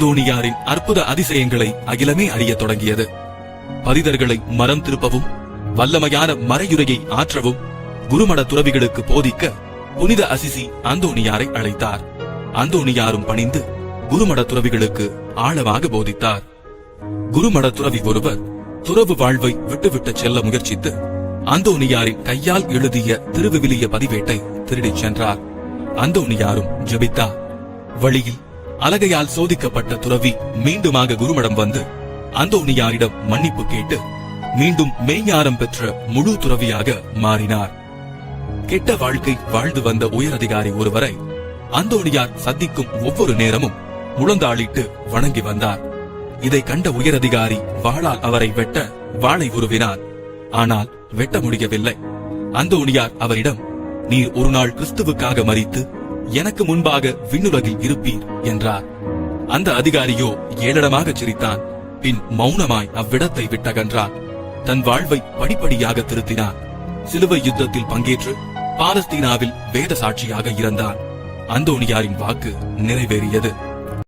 அந்தோணியாரின் அற்புத அதிசயங்களை அகிலமே அறிய தொடங்கியது. பதிதர்களை மரம் திருப்பவும் வல்லமையான மறையுரையை ஆற்றவும் குருமட துறவிகளுக்கு போதிக்க புனித அசிசி அந்தோணியாரை அழைத்தார். அந்தோணியாரும் பணிந்து குருமட துறவிகளுக்கு ஆழமாக போதித்தார். குருமட துறவி ஒருவர் துறவு வாழ்வை விட்டுவிட்டு செல்ல முயற்சித்து அந்தோணியாரின் கையால் எழுதிய திருவிவிலிய பதிவேட்டை திருடிச் சென்றார். அந்தோணியாரும் ஜெபித்தார். வழியில் அலகையால் சோதிக்கப்பட்ட துறவி மீண்டுமாக குருமடம் வந்து அந்தோணியாரிடம் மன்னிப்பு கேட்டு மீண்டும் மெய்ஞானம் பெற்ற முழு துறவியாக மாறினார். கெட்ட வாழ்க்கை வாழ்ந்து வந்த உயரதிகாரி ஒருவரை அந்தோணியார் சந்திக்கும் ஒவ்வொரு நேரமும் முழந்தாளிட்டு வணங்கி வந்தார். இதை கண்ட உயரதிகாரி வாளால் அவரை வெட்ட வாளை உருவினார். ஆனால் வெட்ட முடியவில்லை. அந்தோணியார் அவரிடம், நீர் ஒரு நாள் கிறிஸ்துவுக்காக மரித்து எனக்கு முன்பாக விண்ணுலகில் இருப்பீர் என்றார். அந்த அதிகாரியோ ஏளனமாக சிரித்தான். பின் மௌனமாய் அவ்விடத்தை விட்டகன்றார். தன் வாழ்வை படிப்படியாக திருத்தினார். சிலுவை யுத்தத்தில் பங்கேற்று பாலஸ்தீனாவில் வேத சாட்சியாக இருந்தார். அந்தோணியாரின் வாக்கு நிறைவேறியது.